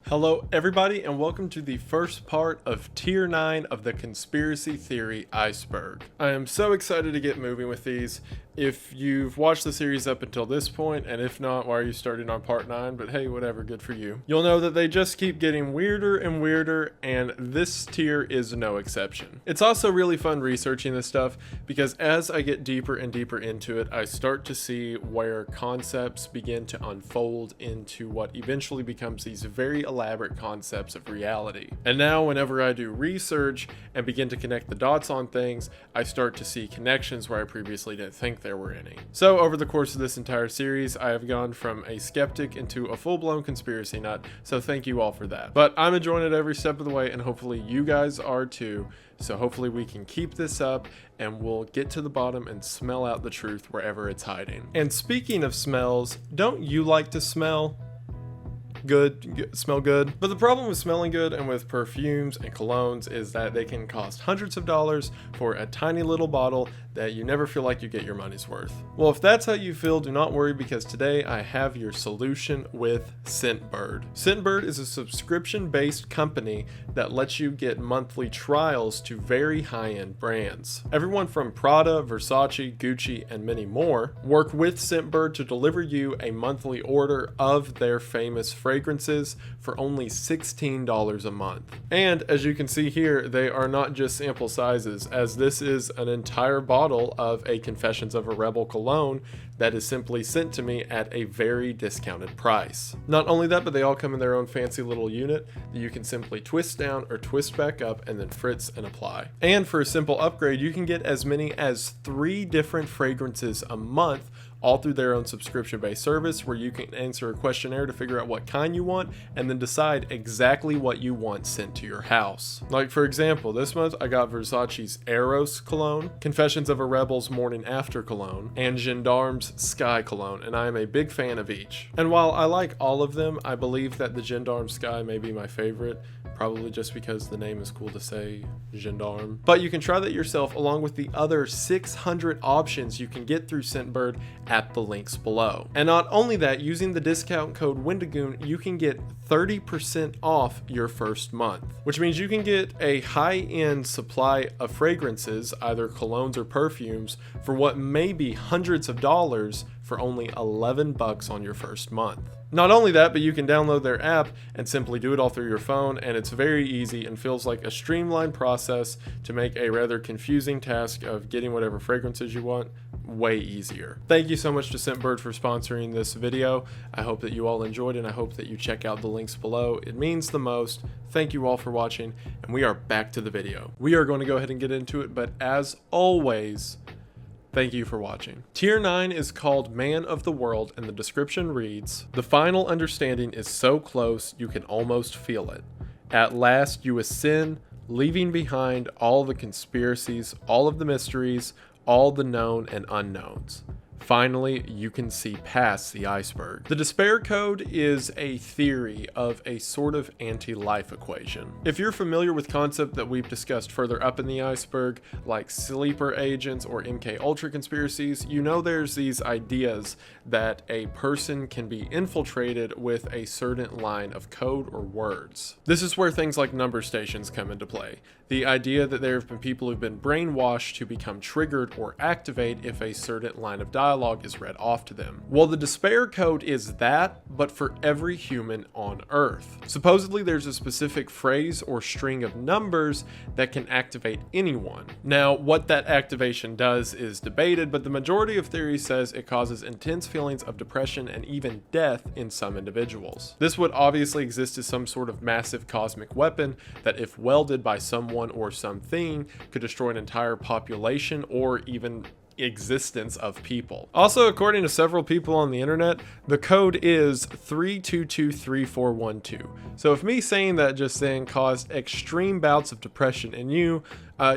Hello everybody and welcome to the first part of Tier 9 of the Conspiracy Theory Iceberg. I am so excited to get moving with these. If you've watched the series up until this point, and if not, why are you starting on part 9? But hey, whatever, good for you. You'll know that they just keep getting weirder and weirder, and this tier is no exception. It's also really fun researching this stuff because as I get deeper and deeper into it, I start to see where concepts begin to unfold into what eventually becomes these very elaborate concepts of reality. And now whenever I do research and begin to connect the dots on things, I start to see connections where I previously didn't think there were any. So over the course of this entire series, I have gone from a skeptic into a full-blown conspiracy nut, so thank you all for that. But I'm enjoying it every step of the way, and hopefully you guys are too. So hopefully we can keep this up and we'll get to the bottom and smell out the truth wherever it's hiding. And speaking of smells, don't you like to smell good, smell good? But the problem with smelling good and with perfumes and colognes is that they can cost hundreds of dollars for a tiny little bottle that you never feel like you get your money's worth. Well, if that's how you feel, do not worry, because today I have your solution with Scentbird. Scentbird is a subscription-based company that lets you get monthly trials to very high-end brands. Everyone from Prada, Versace, Gucci, and many more work with Scentbird to deliver you a monthly order of their famous fragrances for only $16 a month. And as you can see here, they are not just sample sizes, as this is an entire bottle of a Confessions of a Rebel cologne that is simply sent to me at a very discounted price. Not only that, but they all come in their own fancy little unit that you can simply twist down or twist back up and then fritz and apply. And for a simple upgrade, you can get as many as 3 different fragrances a month, all through their own subscription-based service, where you can answer a questionnaire to figure out what kind you want and then decide exactly what you want sent to your house. Like for example, this month I got Versace's Eros cologne, Confessions of a Rebel's Morning After cologne, and Gendarme's Sky cologne, and I am a big fan of each. And while I like all of them, I believe that the Gendarme Sky may be my favorite, probably just because the name is cool to say, Gendarme. But you can try that yourself along with the other 600 options you can get through Scentbird at the links below. And not only that, using the discount code Wendigoon, you can get 30% off your first month, which means you can get a high-end supply of fragrances, either colognes or perfumes, for what may be hundreds of dollars for only $11 on your first month. Not only that, but you can download their app and simply do it all through your phone, and it's very easy and feels like a streamlined process to make a rather confusing task of getting whatever fragrances you want way easier. Thank you so much to Scentbird for sponsoring this video. I hope that you all enjoyed, and I hope that you check out the links below. It means the most. Thank you all for watching, and we are back to the video. We are going to go ahead and get into it, but as always, thank you for watching. Tier 9 is called Man of the World, and the description reads, "The final understanding is so close you can almost feel it. At last you ascend, leaving behind all the conspiracies, all of the mysteries, all the known and unknowns. Finally, you can see past the iceberg." The despair code is a theory of a sort of anti-life equation. If you're familiar with concepts that we've discussed further up in the iceberg, like sleeper agents or MK Ultra conspiracies, you know there's these ideas that a person can be infiltrated with a certain line of code or words. This is where things like number stations come into play. The idea that there have been people who've been brainwashed to become triggered or activate if a certain line of dialogue is read off to them. Well, the despair code is that, but for every human on Earth. Supposedly there's a specific phrase or string of numbers that can activate anyone. Now, what that activation does is debated, but the majority of theories says it causes intense feelings of depression and even death in some individuals. This would obviously exist as some sort of massive cosmic weapon that, if wielded by someone or something, could destroy an entire population or even existence of people. Also, according to several people on the internet, the code is 3223412. So if me saying that just then caused extreme bouts of depression in you,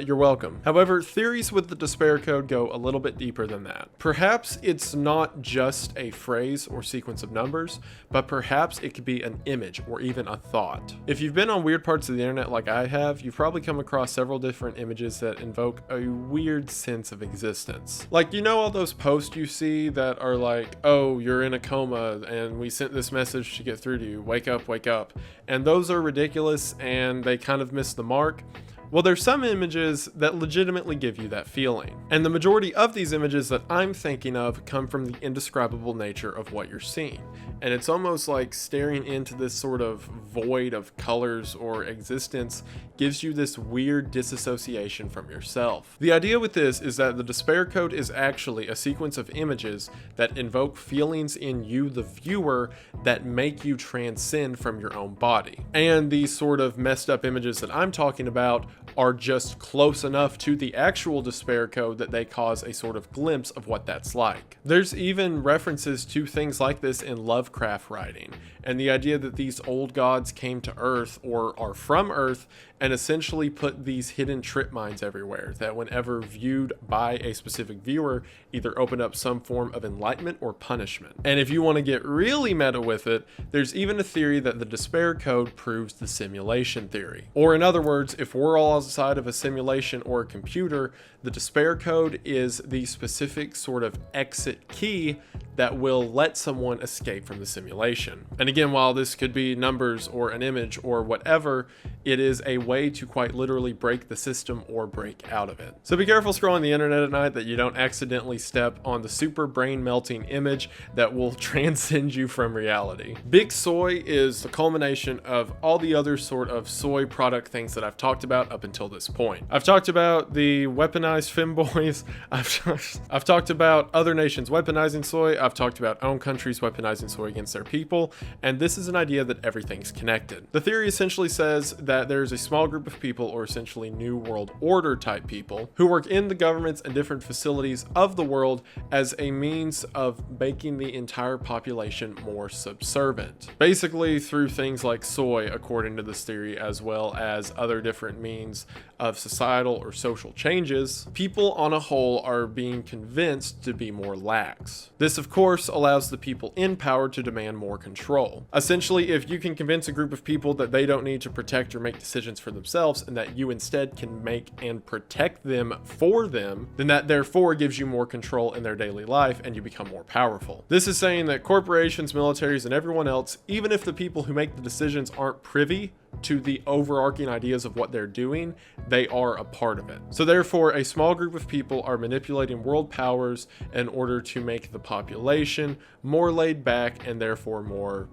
you're welcome. However, theories with the despair code go a little bit deeper than that. Perhaps it's not just a phrase or sequence of numbers, but perhaps it could be an image or even a thought. If you've been on weird parts of the internet like I have, you've probably come across several different images that invoke a weird sense of existence. response. Like, you know, all those posts you see that are like, oh, you're in a coma and we sent this message to get through to you, wake up, wake up. And those are ridiculous and they kind of miss the mark. Well, there's some images that legitimately give you that feeling. And the majority of these images that I'm thinking of come from the indescribable nature of what you're seeing. And it's almost like staring into this sort of void of colors or existence gives you this weird disassociation from yourself. The idea with this is that the despair code is actually a sequence of images that invoke feelings in you, the viewer, that make you transcend from your own body. And these sort of messed up images that I'm talking about are just close enough to the actual despair code that they cause a sort of glimpse of what that's like. There's even references to things like this in Lovecraft writing, and the idea that these old gods came to Earth or are from Earth and essentially put these hidden trip mines everywhere that whenever viewed by a specific viewer either open up some form of enlightenment or punishment. And if you want to get really meta with it, there's even a theory that the despair code proves the simulation theory. Or in other words, if we're all outside of a simulation or a computer, the despair code is the specific sort of exit key that will let someone escape from the simulation. And again, while this could be numbers or an image or whatever, it is a way to quite literally break the system or break out of it. So be careful scrolling the internet at night that you don't accidentally step on the super brain melting image that will transcend you from reality. Big Soy is the culmination of all the other sort of soy product things that I've talked about up until this point. I've talked about the weaponized femboys. I've talked about other nations weaponizing soy. I've talked about own countries weaponizing soy against their people. And this is an idea that everything's connected. The theory essentially says that there's a small group of people, or essentially New World Order type people, who work in the governments and different facilities of the world as a means of making the entire population more subservient. Basically through things like soy, according to this theory, as well as other different means of societal or social changes, people on a whole are being convinced to be more lax. This, of course, allows the people in power to demand more control. Essentially, if you can convince a group of people that they don't need to protect or make decisions for themselves, and that you instead can make and protect them for them, then that therefore gives you more control in their daily life and you become more powerful. This is saying that corporations, militaries, and everyone else, even if the people who make the decisions aren't privy to the overarching ideas of what they're doing, they are a part of it. So therefore, a small group of people are manipulating world powers in order to make the population more laid back and therefore more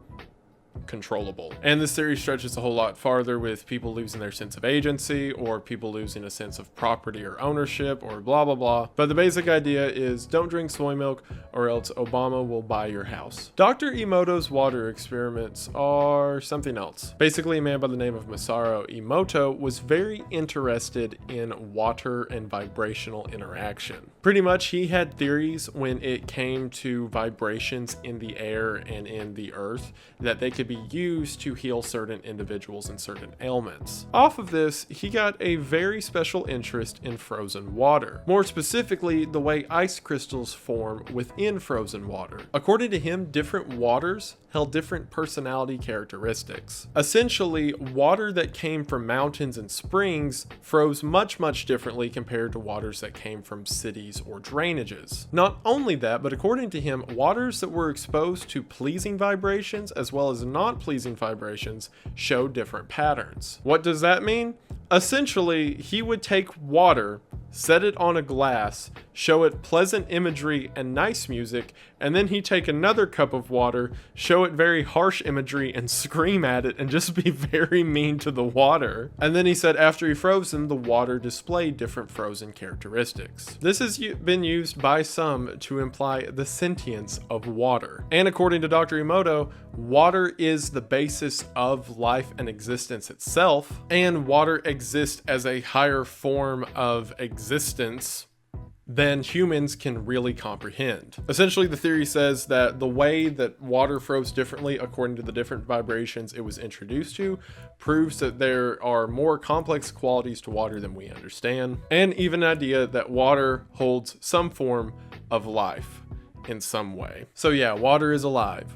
controllable. And this theory stretches a whole lot farther, with people losing their sense of agency or people losing a sense of property or ownership or blah blah blah. But the basic idea is don't drink soy milk or else Obama will buy your house. Dr. Emoto's water experiments are something else. Basically, a man by the name of Masaru Emoto was very interested in water and vibrational interaction. Pretty much he had theories when it came to vibrations in the air and in the earth that they could be used to heal certain individuals and certain ailments. Off of this, he got a very special interest in frozen water. More specifically, the way ice crystals form within frozen water. According to him, different waters held different personality characteristics. Essentially, water that came from mountains and springs froze much differently compared to waters that came from cities or drainages. Not only that, but according to him, waters that were exposed to pleasing vibrations as well as not pleasing vibrations showed different patterns. What does that mean? Essentially, he would take water, set it on a glass, show it pleasant imagery and nice music, and then he'd take another cup of water, show it very harsh imagery and scream at it and just be very mean to the water. And then he said after he froze them, the water displayed different frozen characteristics. This has been used by some to imply the sentience of water. And according to Dr. Emoto, water is the basis of life and existence itself, and water exists as a higher form of existence than humans can really comprehend. Essentially, the theory says that the way that water froze differently according to the different vibrations it was introduced to proves that there are more complex qualities to water than we understand, and even an idea that water holds some form of life in some way. So yeah, water is alive.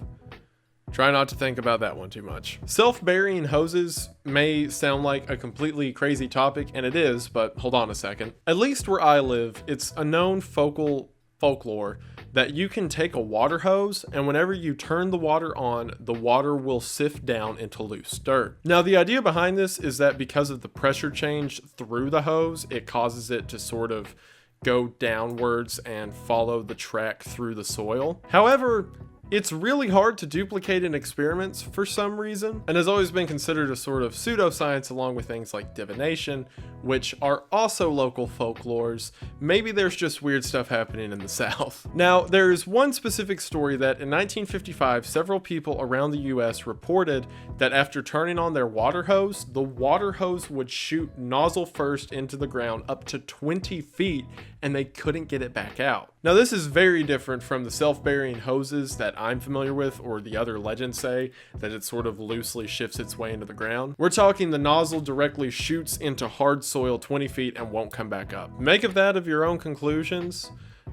Try not to think about that one too much. Self-burying hoses may sound like a completely crazy topic, and it is, but hold on a second. At least where I live, it's a known folklore that you can take a water hose, and whenever you turn the water on, the water will sift down into loose dirt. Now, the idea behind this is that because of the pressure change through the hose, it causes it to sort of go downwards and follow the track through the soil. However, it's really hard to duplicate in experiments for some reason, and has always been considered a sort of pseudoscience along with things like divination, which are also local folklores. Maybe there's just weird stuff happening in the South. Now, there's one specific story that in 1955, several people around the US reported that after turning on their water hose, the water hose would shoot nozzle first into the ground up to 20 feet, and they couldn't get it back out. Now, this is very different from the self-burying hoses that I'm familiar with, or the other legends say that it sort of loosely shifts its way into the ground. We're talking the nozzle directly shoots into hard soil 20 feet and won't come back up. Make of that of your own conclusions.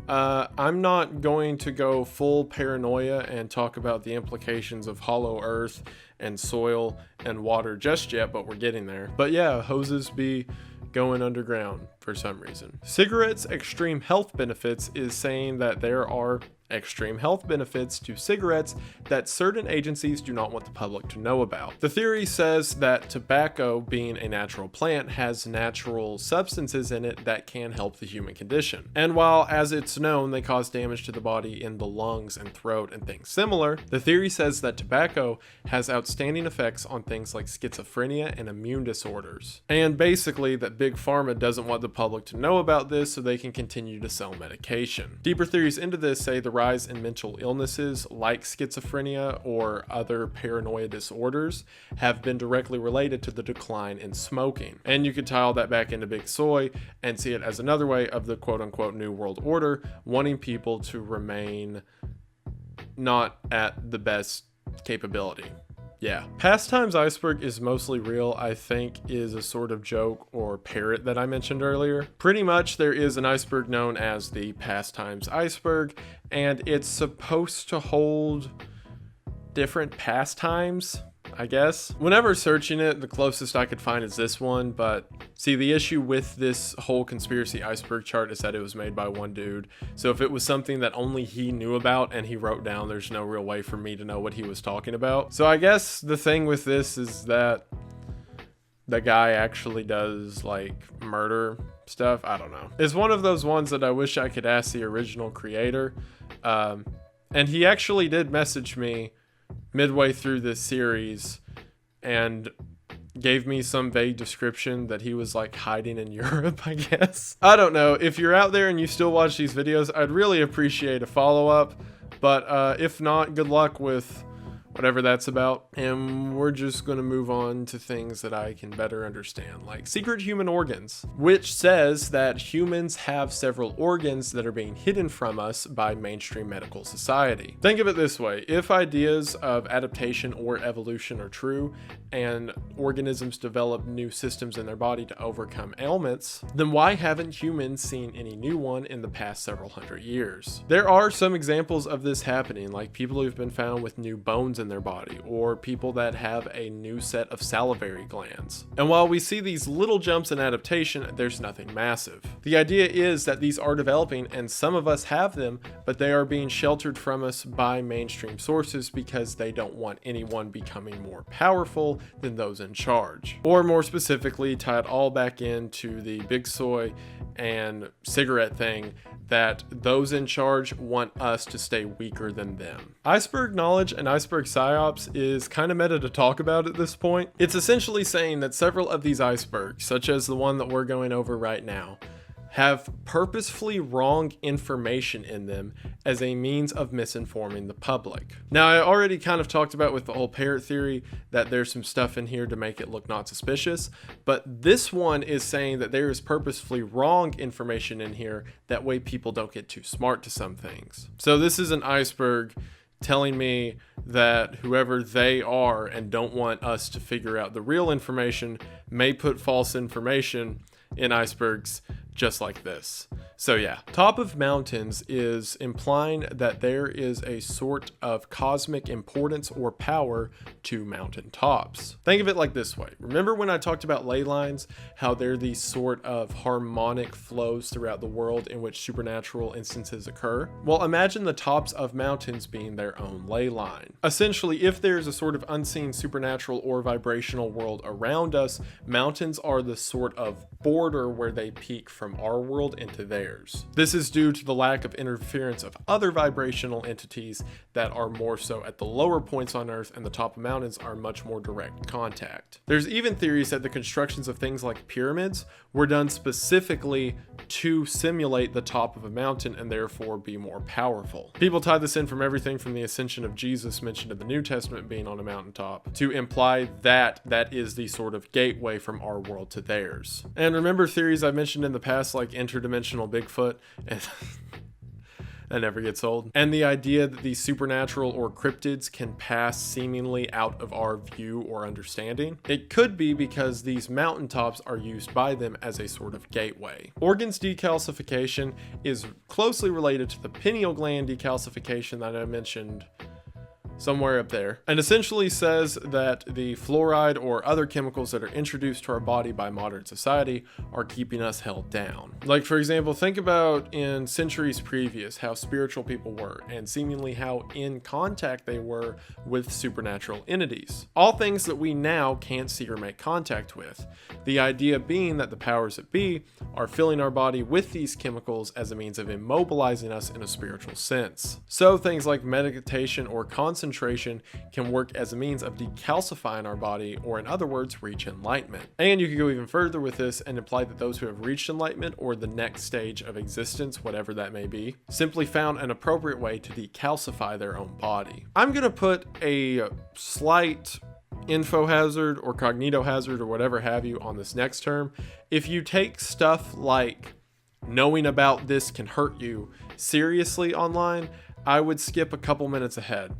I'm not going to go full paranoia and talk about the implications of hollow earth and soil and water just yet, but we're getting there. But yeah, hoses be going underground for some reason. Cigarettes' extreme health benefits is saying that there are extreme health benefits to cigarettes that certain agencies do not want the public to know about. The theory says that tobacco, being a natural plant, has natural substances in it that can help the human condition. And while, as it's known, they cause damage to the body in the lungs and throat and things similar, the theory says that tobacco has outstanding effects on things like schizophrenia and immune disorders. And basically that Big Pharma doesn't want the public to know about this so they can continue to sell medication. Deeper theories into this say the rise in mental illnesses like schizophrenia or other paranoia disorders have been directly related to the decline in smoking. And you could tie all that back into Big Soy and see it as another way of the quote-unquote New World Order wanting people to remain not at the best capability. Yeah. Pastimes Iceberg is mostly real, I think, is a sort of joke or parrot that I mentioned earlier. Pretty much there is an iceberg known as the Pastimes Iceberg, and it's supposed to hold different pastimes, I guess. Whenever searching it, the closest I could find is this one, but see, the issue with this whole conspiracy iceberg chart is that it was made by one dude. So if it was something that only he knew about and he wrote down, there's no real way for me to know what he was talking about. So I guess the thing with this is that the guy actually does like murder stuff. I don't know. It's one of those ones that I wish I could ask the original creator. And he actually did message me midway through this series and gave me some vague description that he was like hiding in Europe, I guess. I don't know. If you're out there and you still watch these videos, I'd really appreciate a follow-up. But if not, good luck with whatever that's about. And we're just going to move on to things that I can better understand, like secret human organs, which says that humans have several organs that are being hidden from us by mainstream medical society. Think of it this way. If ideas of adaptation or evolution are true, and organisms develop new systems in their body to overcome ailments, then why haven't humans seen any new one in the past several hundred years? There are some examples of this happening, like people who've been found with new bones in their body, or people that have a new set of salivary glands. And while we see these little jumps in adaptation, there's nothing massive. The idea is that these are developing, and some of us have them, but they are being sheltered from us by mainstream sources because they don't want anyone becoming more powerful than those in charge. Or more specifically, tie it all back into the Big Soy and cigarette thing, that those in charge want us to stay weaker than them. Iceberg knowledge and iceberg psyops is kind of meta to talk about at this point. It's essentially saying that several of these icebergs, such as the one that we're going over right now, have purposefully wrong information in them as a means of misinforming the public. Now, I already kind of talked about with the whole parrot theory that there's some stuff in here to make it look not suspicious, but this one is saying that there is purposefully wrong information in here, that way people don't get too smart to some things. So this is an iceberg telling me that whoever they are and don't want us to figure out the real information may put false information in icebergs just like this. So yeah, top of mountains is implying that there is a sort of cosmic importance or power to mountain tops. Think of it like this way. Remember when I talked about ley lines, how they're these sort of harmonic flows throughout the world in which supernatural instances occur? Well, imagine the tops of mountains being their own ley line. Essentially, if there's a sort of unseen supernatural or vibrational world around us, mountains are the sort of border where they peak from our world into theirs. This is due to the lack of interference of other vibrational entities that are more so at the lower points on Earth, and the top of mountains are much more direct contact. There's even theories that the constructions of things like pyramids were done specifically to simulate the top of a mountain and therefore be more powerful. People tie this in from everything from the ascension of Jesus mentioned in the New Testament being on a mountaintop to imply that that is the sort of gateway from our world to theirs. And remember theories I've mentioned in the past like interdimensional Bigfoot and that never gets old. And the idea that these supernatural or cryptids can pass seemingly out of our view or understanding. It could be because these mountaintops are used by them as a sort of gateway. Organs decalcification is closely related to the pineal gland decalcification that I mentioned somewhere up there, and essentially says that the fluoride or other chemicals that are introduced to our body by modern society are keeping us held down. Like, for example, think about in centuries previous how spiritual people were and seemingly how in contact they were with supernatural entities. All things that we now can't see or make contact with. The idea being that the powers that be are filling our body with these chemicals as a means of immobilizing us in a spiritual sense. So things like meditation or concentration can work as a means of decalcifying our body, or in other words, reach enlightenment. And you could go even further with this and imply that those who have reached enlightenment, or the next stage of existence, whatever that may be, simply found an appropriate way to decalcify their own body. I'm going to put a slight info hazard or cognito hazard or whatever have you on this next term. If you take stuff like knowing about this can hurt you seriously online, I would skip a couple minutes ahead.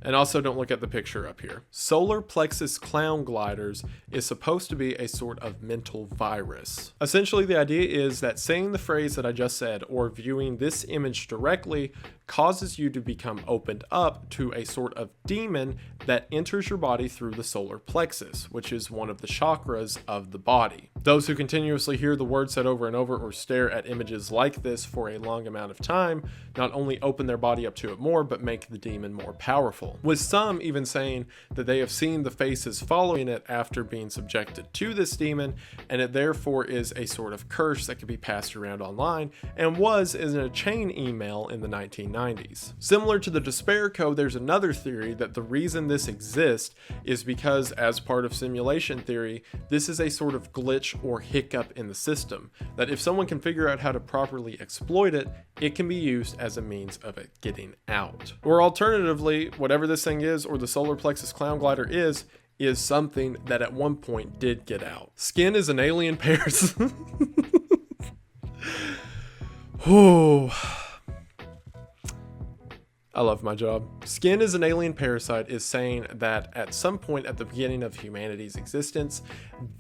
And also don't look at the picture up here. Solar plexus clown gliders is supposed to be a sort of mental virus. Essentially, the idea is that saying the phrase that I just said or viewing this image directly causes you to become opened up to a sort of demon that enters your body through the solar plexus, which is one of the chakras of the body. Those who continuously hear the word said over and over or stare at images like this for a long amount of time not only open their body up to it more, but make the demon more powerful. With some even saying that they have seen the faces following it after being subjected to this demon, and it therefore is a sort of curse that could be passed around online and was in a chain email in the 1990s. Similar to the despair code, there's another theory that the reason this exists is because, as part of simulation theory, this is a sort of glitch or hiccup in the system, that if someone can figure out how to properly exploit it, it can be used as a means of it getting out. Or alternatively, whatever this thing is, or the solar plexus clown glider is something that at one point did get out. Skin is an alien parasite. Oh, I love my job. Skin is an alien parasite is saying that at some point at the beginning of humanity's existence,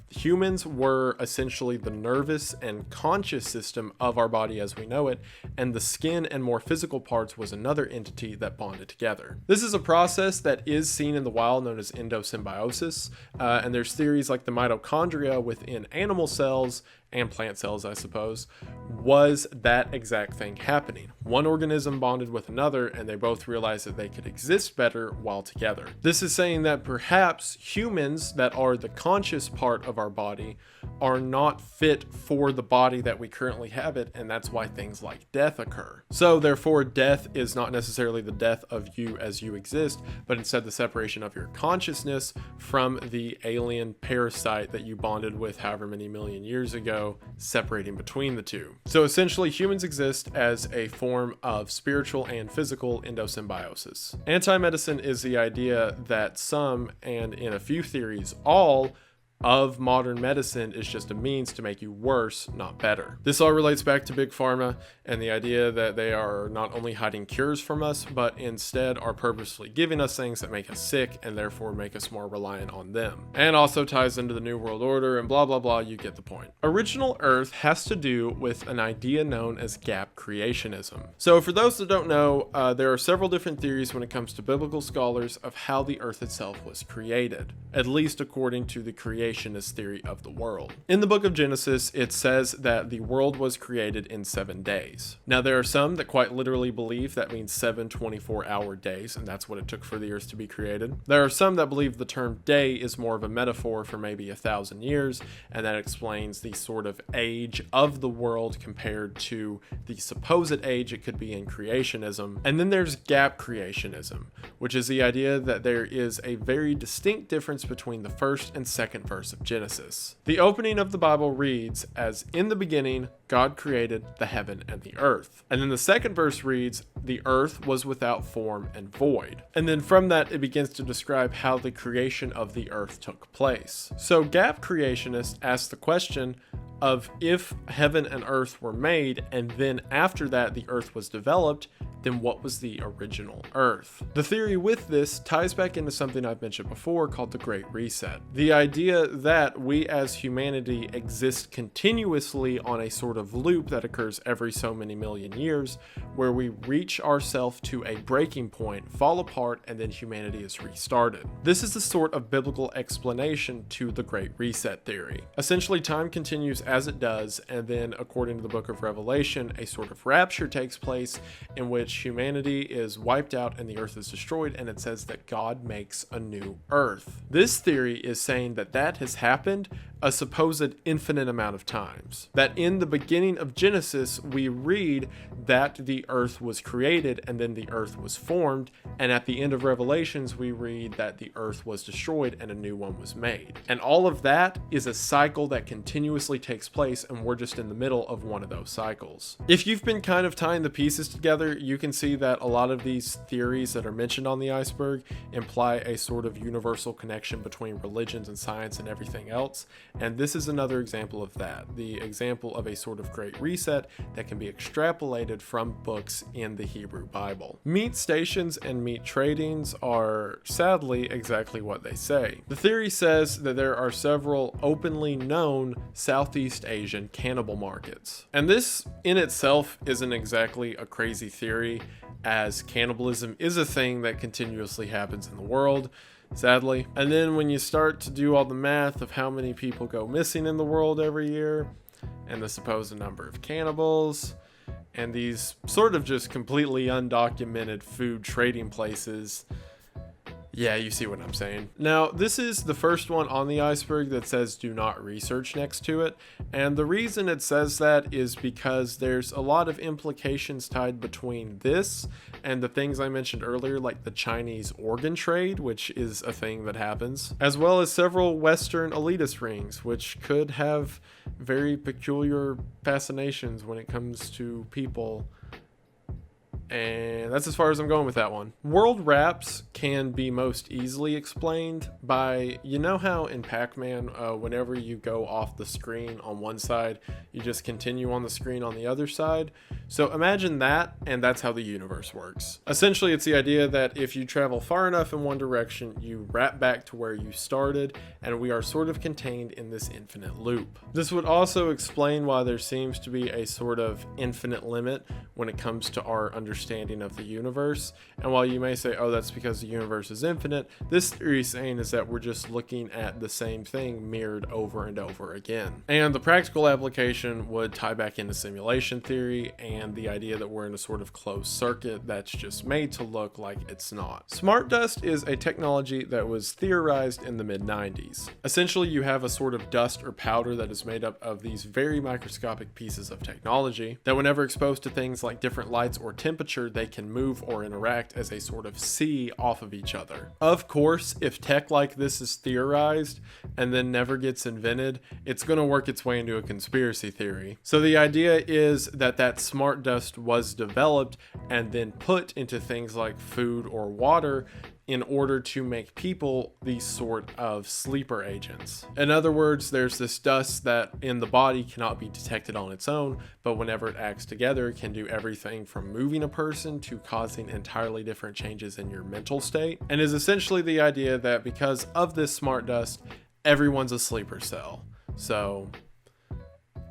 humans were essentially the nervous and conscious system of our body as we know it, and the skin and more physical parts was another entity that bonded together. This is a process that is seen in the wild known as endosymbiosis, and there's theories like the mitochondria within animal cells and plant cells, I suppose, was that exact thing happening. One organism bonded with another, and they both realized that they could exist better while together. This is saying that perhaps humans that are the conscious part of our body are not fit for the body that we currently have it, and that's why things like death occur. So therefore, death is not necessarily the death of you as you exist, but instead the separation of your consciousness from the alien parasite that you bonded with however many million years ago, separating between the two. So essentially, humans exist as a form of spiritual and physical endosymbiosis. Anti-medicine is the idea that some, and in a few theories all, of modern medicine is just a means to make you worse, not better. This all relates back to Big Pharma and the idea that they are not only hiding cures from us, but instead are purposely giving us things that make us sick and therefore make us more reliant on them. And also ties into the New World Order and blah blah blah, you get the point. Original Earth has to do with an idea known as gap creationism. So for those that don't know, there are several different theories when it comes to biblical scholars of how the Earth itself was created, at least according to the creationist theory of the world. In the book of Genesis, it says that the world was created in 7 days. Now there are some that quite literally believe that means 7 24-hour days, and that's what it took for the Earth to be created. There are some that believe the term day is more of a metaphor for maybe 1,000 years, and that explains the sort of age of the world compared to the supposed age it could be in creationism. And then there's gap creationism, which is the idea that there is a very distinct difference between the first and second verse of Genesis. The opening of the Bible reads as, "In the beginning, God created the heaven and the earth." And then the second verse reads, "The earth was without form and void." And then from that, it begins to describe how the creation of the earth took place. So gap creationists ask the question of, if heaven and earth were made and then after that the earth was developed, then what was the original Earth? The theory with this ties back into something I've mentioned before called the Great Reset. The idea that we as humanity exist continuously on a sort of loop that occurs every so many million years, where we reach ourselves to a breaking point, fall apart, and then humanity is restarted. This is the sort of biblical explanation to the Great Reset theory. Essentially, time continues as it does, and then according to the book of Revelation, a sort of rapture takes place in which humanity is wiped out and the earth is destroyed, and it says that God makes a new earth. This theory is saying that that has happened a supposed infinite amount of times. That in the beginning of Genesis, we read that the earth was created and then the earth was formed, and at the end of Revelations, we read that the earth was destroyed and a new one was made. And all of that is a cycle that continuously takes place, and we're just in the middle of one of those cycles. If you've been kind of tying the pieces together, you can see that a lot of these theories that are mentioned on the iceberg imply a sort of universal connection between religions and science and everything else. And this is another example of that, the example of a sort of great reset that can be extrapolated from books in the Hebrew Bible. Meat stations and meat tradings are sadly exactly what they say. The theory says that there are several openly known Southeast Asian cannibal markets. And this in itself isn't exactly a crazy theory, as cannibalism is a thing that continuously happens in the world, sadly. And then when you start to do all the math of how many people go missing in the world every year, and the supposed number of cannibals, and these sort of just completely undocumented food trading places, yeah, you see what I'm saying. Now, this is the first one on the iceberg that says do not research next to it. And the reason it says that is because there's a lot of implications tied between this and the things I mentioned earlier, like the Chinese organ trade, which is a thing that happens, as well as several Western elitist rings, which could have very peculiar fascinations when it comes to people. And that's as far as I'm going with that one. World wraps can be most easily explained by, you know how in Pac-Man, whenever you go off the screen on one side, you just continue on the screen on the other side? So imagine that, and that's how the universe works. Essentially, it's the idea that if you travel far enough in one direction, you wrap back to where you started, and we are sort of contained in this infinite loop. This would also explain why there seems to be a sort of infinite limit when it comes to our understanding of the universe. And while you may say, oh, that's because the universe is infinite, this theory is saying is that we're just looking at the same thing mirrored over and over again. And the practical application would tie back into simulation theory and the idea that we're in a sort of closed circuit that's just made to look like it's not. Smart dust is a technology that was theorized in the mid-90s. Essentially, you have a sort of dust or powder that is made up of these very microscopic pieces of technology that whenever exposed to things like different lights or temperature, they can move or interact as a sort of sea off of each other. Of course, if tech like this is theorized and then never gets invented, it's going to work its way into a conspiracy theory. So the idea is that that smart dust was developed and then put into things like food or water in order to make people these sort of sleeper agents. In other words, there's this dust that in the body cannot be detected on its own, but whenever it acts together can do everything from moving a person to causing entirely different changes in your mental state, and is essentially the idea that because of this smart dust, everyone's a sleeper cell. So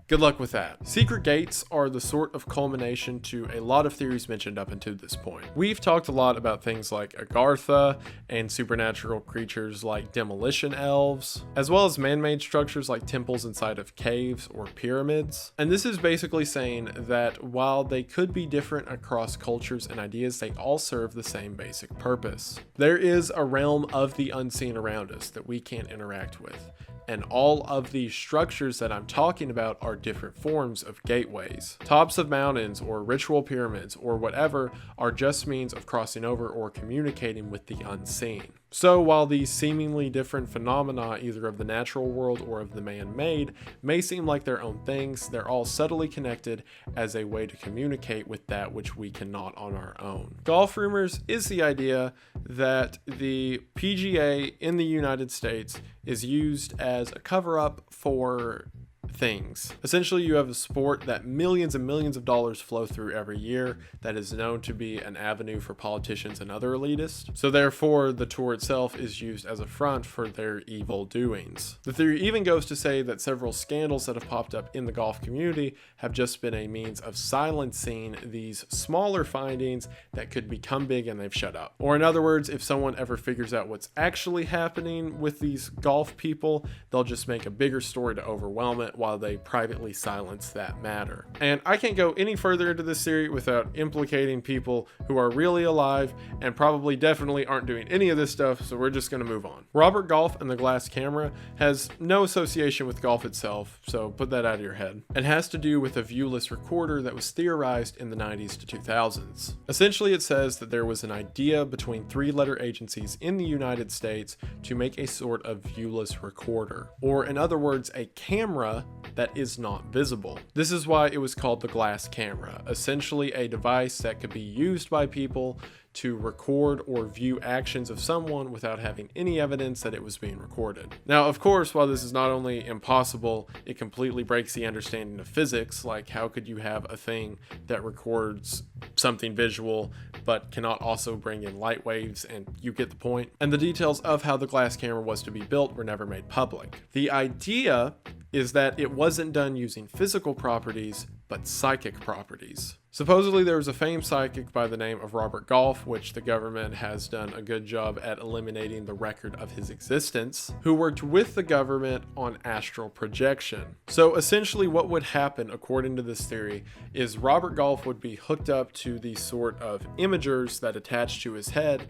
good luck with that. Secret gates are the sort of culmination to a lot of theories mentioned up until this point. We've talked a lot about things like Agartha and supernatural creatures like demolition elves, as well as man-made structures like temples inside of caves or pyramids. And this is basically saying that while they could be different across cultures and ideas, they all serve the same basic purpose. There is a realm of the unseen around us that we can't interact with. And all of these structures that I'm talking about are different forms of gateways. Tops of mountains or ritual pyramids or whatever are just means of crossing over or communicating with the unseen. So while these seemingly different phenomena, either of the natural world or of the man-made, may seem like their own things, they're all subtly connected as a way to communicate with that which we cannot on our own. Golf rumors is the idea that the PGA in the United States is used as a cover-up for things. Essentially, you have a sport that millions and millions of dollars flow through every year that is known to be an avenue for politicians and other elitists. So therefore, the tour itself is used as a front for their evil doings. The theory even goes to say that several scandals that have popped up in the golf community have just been a means of silencing these smaller findings that could become big and they've shut up. Or in other words, if someone ever figures out what's actually happening with these golf people, they'll just make a bigger story to overwhelm it while they privately silence that matter. And I can't go any further into this theory without implicating people who are really alive and probably definitely aren't doing any of this stuff, so we're just going to move on. Robert Golf and the glass camera has no association with golf itself, so put that out of your head. It has to do with a viewless recorder that was theorized in the 90s to 2000s. Essentially, it says that there was an idea between three-letter agencies in the United States to make a sort of viewless recorder, or in other words, a camera that is not visible. This is why it was called the glass camera, essentially a device that could be used by people to record or view actions of someone without having any evidence that it was being recorded. Now, of course, while this is not only impossible, it completely breaks the understanding of physics, like how could you have a thing that records something visual but cannot also bring in light waves, and you get the point. And the details of how the glass camera was to be built were never made public. The idea is that it wasn't done using physical properties, but psychic properties. Supposedly there was a famed psychic by the name of Robert Golf, which the government has done a good job at eliminating the record of his existence, who worked with the government on astral projection. So essentially what would happen, according to this theory, is Robert Golf would be hooked up to these sort of imagers that attach to his head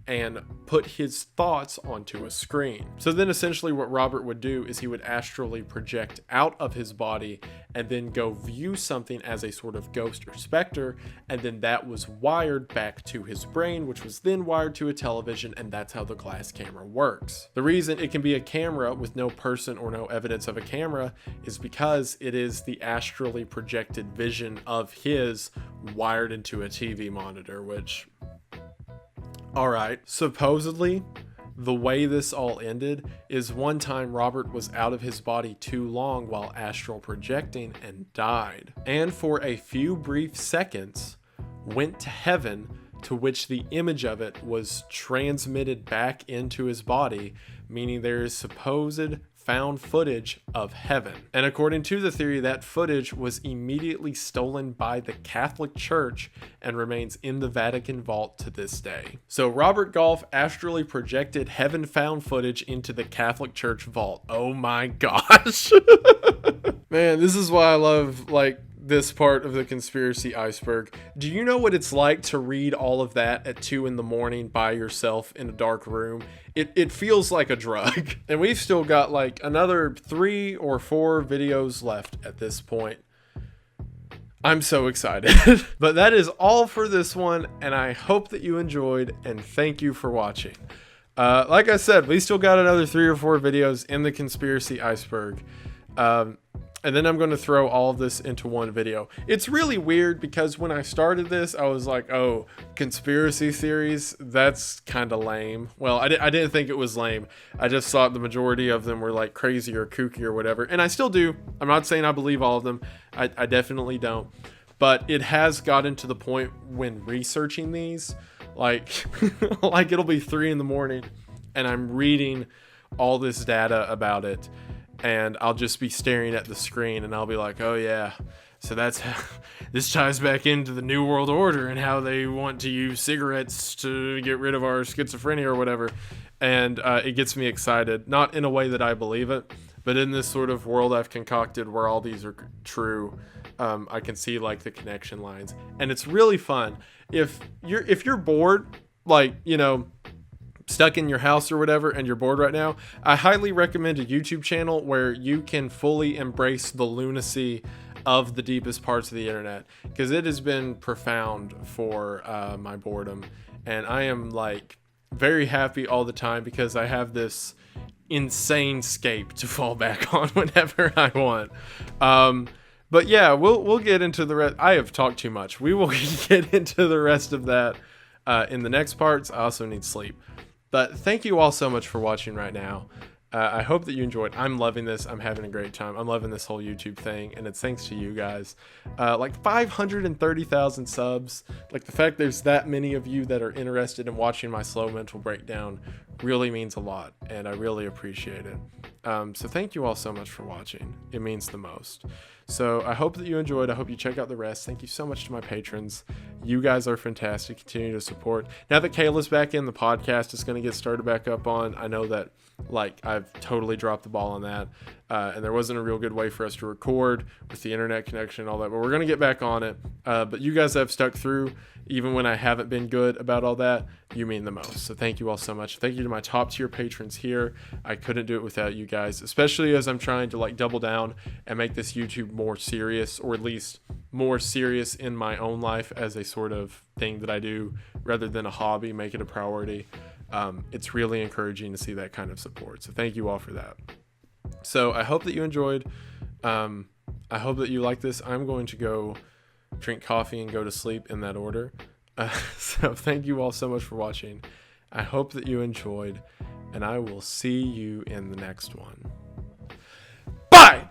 and put his thoughts onto a screen. So then essentially what Robert would do is he would astrally project out of his body and then go view something as a sort of ghost or specter, and then that was wired back to his brain, which was then wired to a television, and that's how the glass camera works. The reason it can be a camera with no person or no evidence of a camera is because it is the astrally projected vision of his wired into a TV monitor, which... Alright, supposedly, the way this all ended is one time Robert was out of his body too long while astral projecting and died. And for a few brief seconds, went to heaven, to which the image of it was transmitted back into his body, meaning there is supposed found footage of heaven. And according to the theory, that footage was immediately stolen by the Catholic Church and remains in the Vatican vault to this day. So Robert Golf astrally projected heaven found footage into the Catholic Church vault. Oh my gosh. Man, this is why I love this part of the conspiracy iceberg. Do you know what it's like to read all of that at 2 a.m. by yourself in a dark room? It feels like a drug. And we've still got another 3 or 4 videos left at this point. I'm so excited. But that is all for this one, and I hope that you enjoyed, and thank you for watching. Like I said, we still got another 3 or 4 videos in the conspiracy iceberg. And then I'm going to throw all of this into one video. It's really weird because when I started this, I was like, oh, conspiracy theories, that's kind of lame. Well, I didn't think it was lame. I just thought the majority of them were like crazy or kooky or whatever. And I still do. I'm not saying I believe all of them. I definitely don't. But it has gotten to the point when researching these, like, like it'll be 3 a.m. and I'm reading all this data about it. And I'll just be staring at the screen and I'll be like, oh yeah, so that's how this ties back into the New World Order and how they want to use cigarettes to get rid of our schizophrenia or whatever. And it gets me excited, not in a way that I believe it, but in this sort of world I've concocted where all these are true. I can see like the connection lines, and it's really fun. If you're bored, like, you know, stuck in your house or whatever, and you're bored right now, I highly recommend a YouTube channel where you can fully embrace the lunacy of the deepest parts of the internet, because it has been profound for my boredom, and I am like very happy all the time because I have this insane scape to fall back on whenever I want. But yeah, we'll get into the rest. I have talked too much. We will get into the rest of that in the next parts. I also need sleep. But thank you all so much for watching right now. I hope that you enjoyed. I'm loving this. I'm having a great time. I'm loving this whole YouTube thing, and it's thanks to you guys. Like 530,000 subs. Like the fact there's that many of you that are interested in watching my slow mental breakdown really means a lot, and I really appreciate it. So thank you all so much for watching. It means the most. So I hope that you enjoyed. I hope you check out the rest. Thank you so much to my patrons. You guys are fantastic. Continue to support. Now that Kayla's back in, the podcast is going to get started back up on. I know that like I've totally dropped the ball on that, and there wasn't a real good way for us to record with the internet connection and all that, but we're going to get back on it. But you guys have stuck through even when I haven't been good about all that. You mean the most. So thank you all so much. Thank you to my top tier patrons here. I couldn't do it without you guys, especially as I'm trying to like double down and make this YouTube more serious, or at least more serious in my own life as a sort of thing that I do rather than a hobby, make it a priority. It's really encouraging to see that kind of support. So thank you all for that. So I hope that you enjoyed. I hope that you like this. I'm going to go drink coffee and go to sleep in that order. So thank you all so much for watching. I hope that you enjoyed, and I will see you in the next one.